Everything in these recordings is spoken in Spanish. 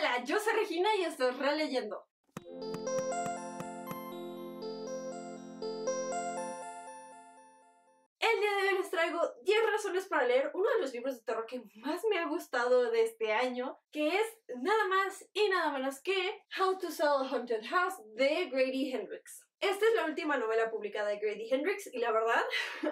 Hola, yo soy Regina y estoy releyendo. El día de hoy les traigo 10 razones para leer uno de los libros de terror que más me ha gustado de este año, que es nada más y nada menos que How to Sell a Haunted House de Grady Hendrix. Esta es la última novela publicada de Grady Hendrix y la verdad,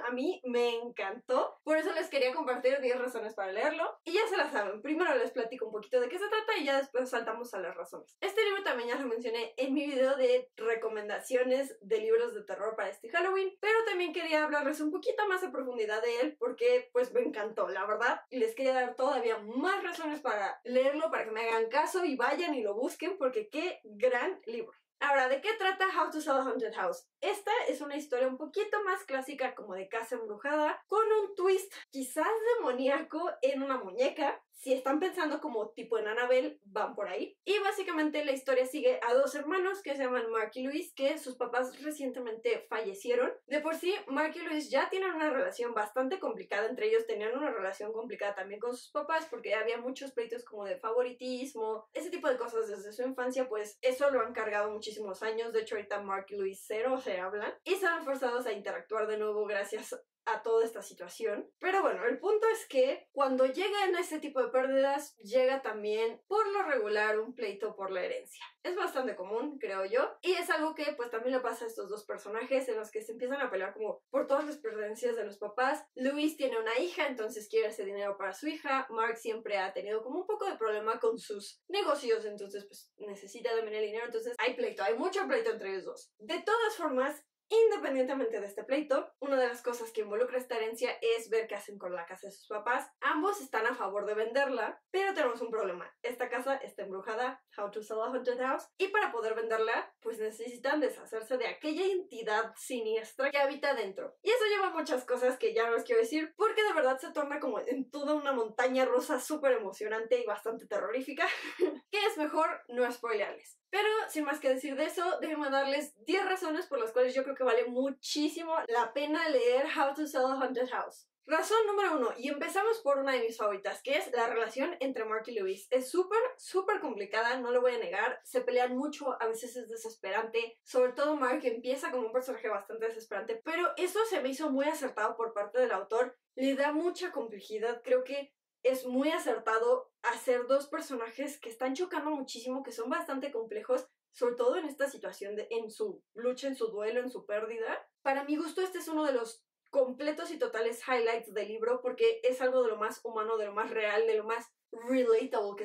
a mí me encantó. Por eso les quería compartir 10 razones para leerlo. Y ya se las saben, primero les platico un poquito de qué se trata y ya después saltamos a las razones. Este libro también ya lo mencioné en mi video de recomendaciones de libros de terror para este Halloween, pero también quería hablarles un poquito más a profundidad de él porque pues me encantó, la verdad. Y les quería dar todavía más razones para leerlo, para que me hagan caso y vayan y lo busquen porque qué gran libro. Ahora, ¿de qué trata How to Sell a Haunted House? Esta es una historia un poquito más clásica como de casa embrujada, con un twist quizás demoníaco en una muñeca. Si están pensando como tipo en Annabelle, van por ahí. Y básicamente la historia sigue a dos hermanos que se llaman Mark y Louis, que sus papás recientemente fallecieron. De por sí, Mark y Louis ya tienen una relación bastante complicada entre ellos, tenían una relación complicada también con sus papás porque había muchos pleitos como de favoritismo, ese tipo de cosas desde su infancia, pues eso lo han cargado muchísimos años. De hecho, ahorita Mark y Louis cero se hablan y se ven forzados a interactuar de nuevo gracias a toda esta situación. Pero bueno, el punto es que cuando llegan a este tipo de pérdidas, llega también por lo regular un pleito por la herencia. Es bastante común, creo yo, y es algo que pues también le pasa a estos dos personajes en los que se empiezan a pelear como por todas las pertenencias de los papás. Louis tiene una hija, entonces quiere ese dinero para su hija. Mark siempre ha tenido como un poco de problema con sus negocios, entonces pues necesita también el dinero, entonces hay pleito, hay mucho pleito entre ellos dos. De todas formas, independientemente de este pleito, una de las cosas que involucra esta herencia es ver qué hacen con la casa de sus papás. Ambos están a favor de venderla, pero tenemos un problema. Esta casa está embrujada, How to Sell a Haunted House, y para poder venderla, pues necesitan deshacerse de aquella entidad siniestra que habita dentro. Y eso lleva a muchas cosas que ya no les quiero decir, porque de verdad se torna como en toda una montaña rusa súper emocionante y bastante terrorífica, que es mejor no spoilearles. Pero sin más que decir de eso, déjenme darles 10 razones por las cuales yo creo que vale muchísimo la pena leer How to Sell a Haunted House. Razón número 1, y empezamos por una de mis favoritas, que es la relación entre Mark y Louis. Es súper complicada, no lo voy a negar, se pelean mucho, a veces es desesperante, sobre todo Mark empieza como un personaje bastante desesperante, pero eso se me hizo muy acertado por parte del autor, le da mucha complejidad, creo que es muy acertado hacer dos personajes que están chocando muchísimo, que son bastante complejos, sobre todo en esta situación, en su lucha, en su duelo, en su pérdida. Para mi gusto este es uno de los completos y totales highlights del libro porque es algo de lo más humano, de lo más real, de lo más relatable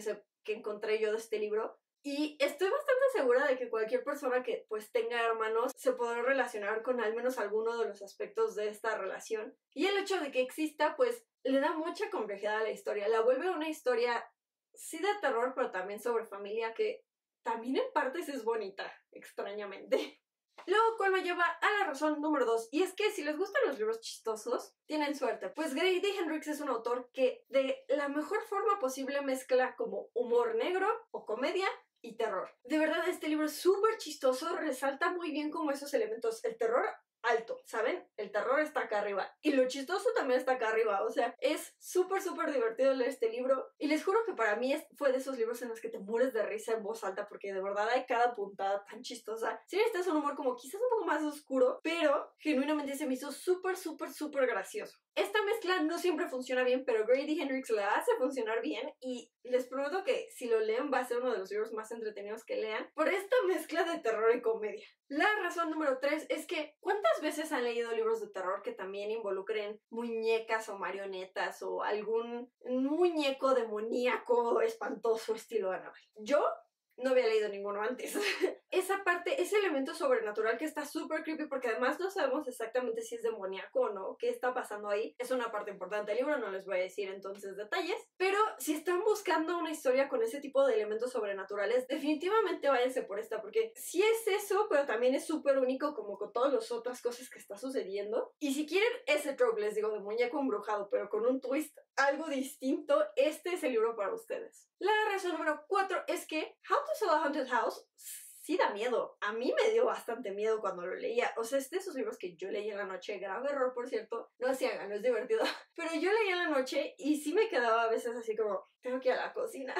que encontré yo de este libro. Y estoy bastante segura de que cualquier persona que pues tenga hermanos se podrá relacionar con al menos alguno de los aspectos de esta relación. Y el hecho de que exista pues le da mucha complejidad a la historia, la vuelve una historia sí de terror pero también sobre familia que también en partes es bonita, extrañamente. Lo cual me lleva a la razón número 2, y es que si les gustan los libros chistosos, tienen suerte, pues Grady Hendrix es un autor que de la mejor forma posible mezcla como humor negro o comedia y terror. De verdad este libro es súper chistoso, resalta muy bien como esos elementos, el terror alto, ¿saben? El terror está acá arriba y lo chistoso también está acá arriba, o sea, es súper divertido leer este libro y les juro que para mí fue de esos libros en los que te mueres de risa en voz alta porque de verdad hay cada puntada tan chistosa. Si necesitas un humor como quizás un poco más oscuro, pero genuinamente se me hizo súper gracioso. Esta mezcla no siempre funciona bien, pero Grady Hendrix la hace funcionar bien y les prometo que si lo leen va a ser uno de los libros más entretenidos que lean por esta mezcla de terror y comedia. La razón número 3 es que ¿cuántas veces han leído libros de terror que también involucren muñecas o marionetas o algún muñeco demoníaco espantoso estilo Annabelle? Yo no había leído ninguno antes. Esa parte, ese elemento sobrenatural que está súper creepy porque además no sabemos exactamente si es demoníaco o no, qué está pasando ahí, es una parte importante del libro, no les voy a decir entonces detalles, pero si están buscando una historia con ese tipo de elementos sobrenaturales, definitivamente váyanse por esta porque sí es eso, pero también es súper único como con todas las otras cosas que está sucediendo. Y si quieren ese trope, les digo, de muñeco embrujado, pero con un twist algo distinto, este es el libro para ustedes. La razón número 4 es que How to Sell a Haunted House sí da miedo. A mí me dio bastante miedo cuando lo leía. O sea, es de esos libros que yo leí en la noche. Grave error, por cierto. No se hagan, no es divertido. Pero yo leía en la noche y sí me quedaba a veces así como, tengo que ir a la cocina.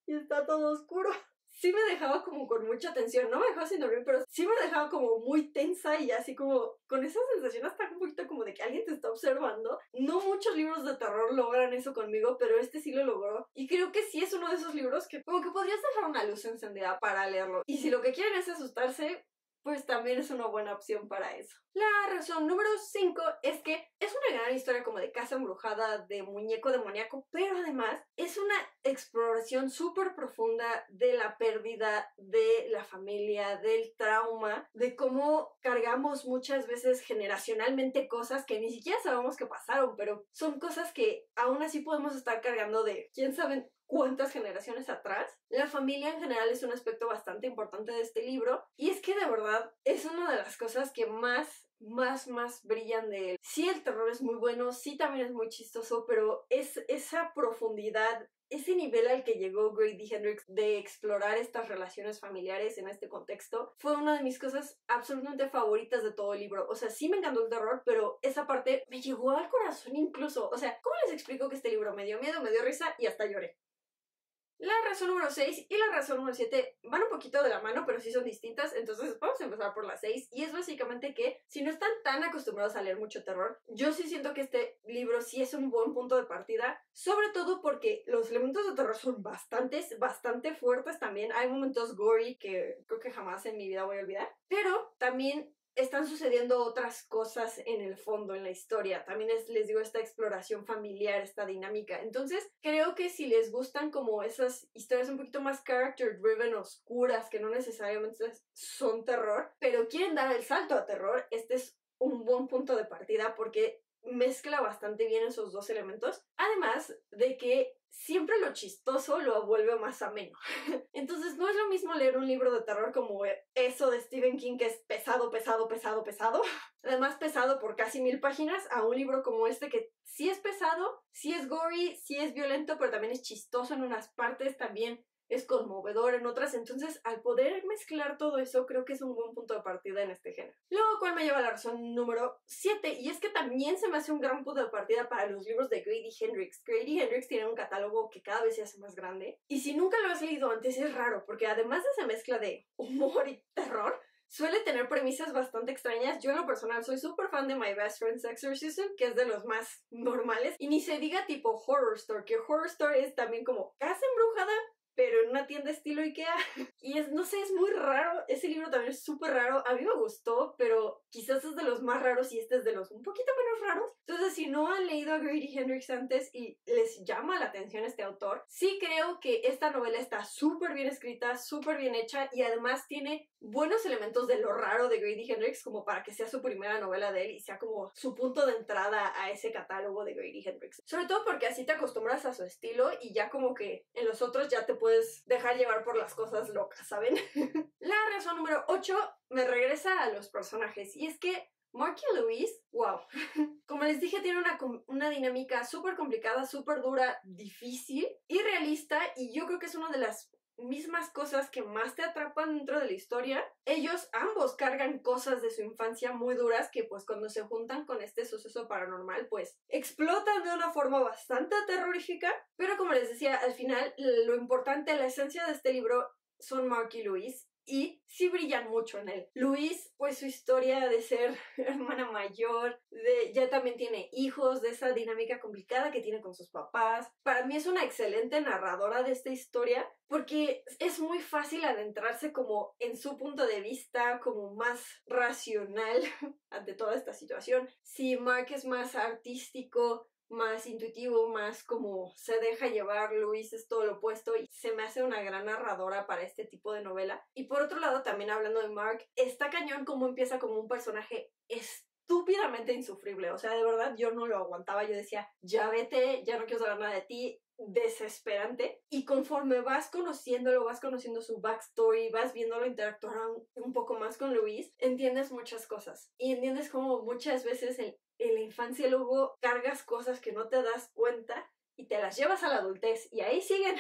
y está todo oscuro. Sí me dejaba como con mucha tensión, no me dejaba sin dormir, pero sí me dejaba como muy tensa y así como con esa sensación hasta un poquito como de que alguien te está observando. No muchos libros de terror logran eso conmigo, pero este sí lo logró. Y creo que sí es uno de esos libros que como que podrías dejar una luz encendida para leerlo. Y si lo que quieren es asustarse, pues también es una buena opción para eso. La razón número 5 es que es una gran historia como de casa embrujada, de muñeco demoníaco, pero además es una exploración súper profunda de la pérdida, de la familia, del trauma, de cómo cargamos muchas veces generacionalmente cosas que ni siquiera sabemos que pasaron, pero son cosas que aún así podemos estar cargando de quién sabe cuántas generaciones atrás. La familia en general es un aspecto bastante importante de este libro y es que de verdad es una de las cosas que más brillan de él. Sí, el terror es muy bueno, sí también es muy chistoso, pero es esa profundidad, ese nivel al que llegó Grady Hendrix de explorar estas relaciones familiares en este contexto fue una de mis cosas absolutamente favoritas de todo el libro. O sea, sí me encantó el terror, pero esa parte me llegó al corazón incluso. O sea, ¿cómo les explico que este libro me dio miedo, me dio risa y hasta lloré? La razón número 6 y la razón número 7 van un poquito de la mano, pero sí son distintas, entonces vamos a empezar por la 6, y es básicamente que si no están tan acostumbrados a leer mucho terror, yo sí siento que este libro sí es un buen punto de partida, sobre todo porque los elementos de terror son bastante fuertes también. Hay momentos gory que creo que jamás en mi vida voy a olvidar, pero también están sucediendo otras cosas en el fondo, en la historia. También les digo, esta exploración familiar, esta dinámica. Entonces, creo que si les gustan como esas historias un poquito más character driven, oscuras, que no necesariamente son terror, pero quieren dar el salto a terror, este es un buen punto de partida porque mezcla bastante bien esos dos elementos. Además de que siempre lo chistoso lo vuelve más ameno. Entonces no es lo mismo leer un libro de terror como eso de Stephen King, que es pesado. Además pesado por casi 1000 páginas, a un libro como este que sí es pesado, sí es gory, sí es violento, pero también es chistoso en unas partes, también es conmovedor en otras. Entonces, al poder mezclar todo eso, creo que es un buen punto de partida en este género. Luego, cual me lleva a la razón número 7, y es que también se me hace un gran punto de partida para los libros de Grady Hendrix. Grady Hendrix tiene un catálogo que cada vez se hace más grande, y si nunca lo has leído antes es raro, porque además de esa mezcla de humor y terror, suele tener premisas bastante extrañas. Yo en lo personal soy súper fan de My Best Friend's Exorcism, que es de los más normales, y ni se diga tipo Horror Store, que Horror Store es también como casa embrujada, pero en una tienda estilo Ikea. Y no sé, es muy raro. Ese libro también es súper raro. A mí me gustó, pero quizás es de los más raros y este es de los un poquito menos raros. Entonces, si no han leído a Grady Hendrix antes y les llama la atención este autor, sí creo que esta novela está súper bien escrita, súper bien hecha, y además tiene buenos elementos de lo raro de Grady Hendrix como para que sea su primera novela de él y sea como su punto de entrada a ese catálogo de Grady Hendrix. Sobre todo porque así te acostumbras a su estilo y ya como que en los otros ya te puedes dejar llevar por las cosas locas, ¿saben? La razón número 8 me regresa a los personajes, y es que Mark y Louise, wow, como les dije, tiene una dinámica súper complicada, súper dura, difícil y realista, y yo creo que es una de las mismas cosas que más te atrapan dentro de la historia. Ellos ambos cargan cosas de su infancia muy duras que pues cuando se juntan con este suceso paranormal pues explotan de una forma bastante terrorífica, pero como les decía, al final lo importante, la esencia de este libro son Mark y Louise, y sí brillan mucho en él. Louise, pues su historia de ser hermana mayor, ya también tiene hijos, de esa dinámica complicada que tiene con sus papás. Para mí es una excelente narradora de esta historia porque es muy fácil adentrarse como en su punto de vista, como más racional ante toda esta situación. Si Mark es más artístico, más intuitivo, más como se deja llevar, Louise es todo lo opuesto, y se me hace una gran narradora para este tipo de novela. Y por otro lado, también hablando de Mark, está cañón como empieza como un personaje estúpidamente insufrible. O sea, de verdad yo no lo aguantaba, yo decía, ya vete, ya no quiero saber nada de ti, desesperante. Y conforme vas conociéndolo, vas conociendo su backstory, vas viéndolo interactuar un poco más con Louise, entiendes muchas cosas, y entiendes como muchas veces en la infancia luego cargas cosas que no te das cuenta y te las llevas a la adultez y ahí siguen.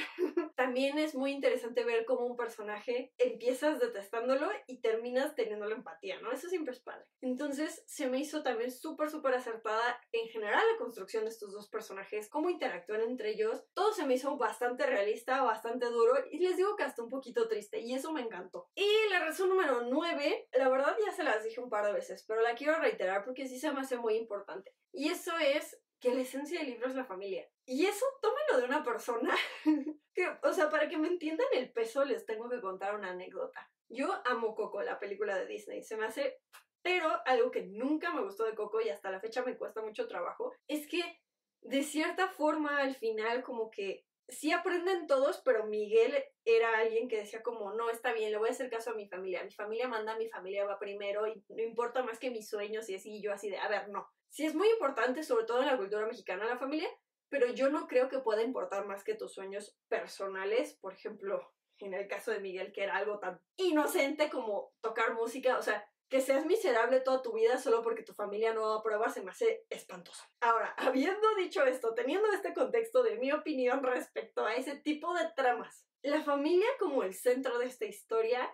También es muy interesante ver cómo un personaje empiezas detestándolo y terminas teniendo la empatía, ¿no? Eso siempre es padre. Entonces se me hizo también súper acertada en general la construcción de estos dos personajes, cómo interactúan entre ellos. Todo se me hizo bastante realista, bastante duro y les digo que hasta un poquito triste y eso me encantó. Y la razón número 9, la verdad ya se las dije un par de veces, pero la quiero reiterar porque sí se me hace muy importante. Y eso es que la esencia del libro es la familia. Y eso tómenlo de una persona que, o sea, para que me entiendan el peso les tengo que contar una anécdota. Yo amo Coco, la película de Disney, se me hace... Pero algo que nunca me gustó de Coco y hasta la fecha me cuesta mucho trabajo es que de cierta forma al final como que sí aprenden todos, pero Miguel era alguien que decía como, no, está bien, le voy a hacer caso a mi familia manda, mi familia va primero y no importa más que mis sueños y así, y yo así de, a ver, no. Sí es muy importante, sobre todo en la cultura mexicana, la familia, pero yo no creo que pueda importar más que tus sueños personales, por ejemplo, en el caso de Miguel, que era algo tan inocente como tocar música, o sea, que seas miserable toda tu vida solo porque tu familia no aprueba se me hace espantoso. Ahora, habiendo dicho esto, teniendo este contexto de mi opinión respecto a ese tipo de tramas, la familia como el centro de esta historia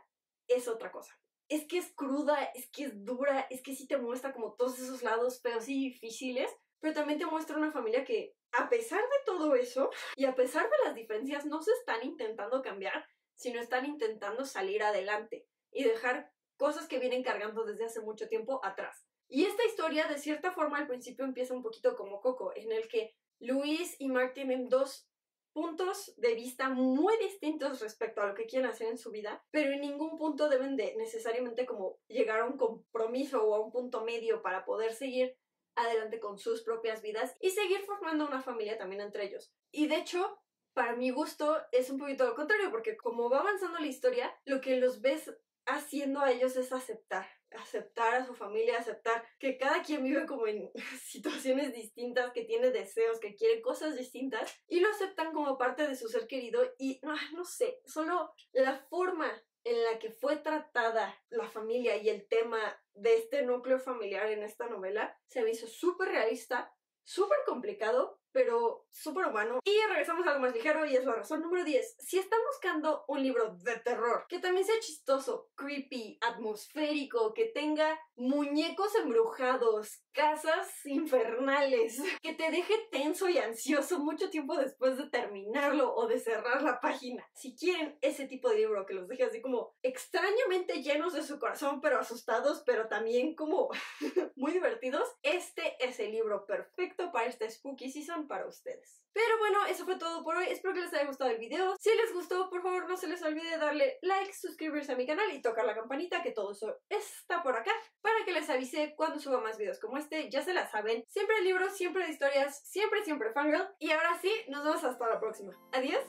es otra cosa. Es que es cruda, es que es dura, es que sí te muestra como todos esos lados feos y difíciles, pero también te muestra una familia que, a pesar de todo eso, y a pesar de las diferencias, no se están intentando cambiar, sino están intentando salir adelante y dejar cosas que vienen cargando desde hace mucho tiempo atrás. Y esta historia, de cierta forma, al principio empieza un poquito como Coco, en el que Luis y Mark tienen dos puntos de vista muy distintos respecto a lo que quieren hacer en su vida, pero en ningún punto deben de necesariamente como llegar a un compromiso o a un punto medio para poder seguir adelante con sus propias vidas y seguir formando una familia también entre ellos. Y de hecho, para mi gusto, es un poquito lo contrario, porque como va avanzando la historia, lo que los ves haciendo a ellos es aceptar a su familia, aceptar que cada quien vive como en situaciones distintas, que tiene deseos, que quiere cosas distintas y lo aceptan como parte de su ser querido y no sé, solo la forma en la que fue tratada la familia y el tema de este núcleo familiar en esta novela se me hizo súper realista, súper complicado, pero súper humano. Y regresamos a algo más ligero y es la razón número 10. Si están buscando un libro de terror que también sea chistoso, creepy, atmosférico, que tenga muñecos embrujados, casas infernales, que te deje tenso y ansioso mucho tiempo después de terminarlo o de cerrar la página. Si quieren ese tipo de libro que los deje así como extrañamente llenos de su corazón, pero asustados, pero también como muy divertidos, este es el libro perfecto para este Spooky Season para ustedes. Pero bueno, eso fue todo por hoy. Espero que les haya gustado el video. Si les gustó, por favor no se les olvide darle like, suscribirse a mi canal y tocar la campanita, que todo eso está por acá, para que les avise cuando suba más videos como este. Ya se la saben, siempre de libros, siempre de historias, siempre fangirl. Y ahora sí, nos vemos hasta la próxima. Adiós.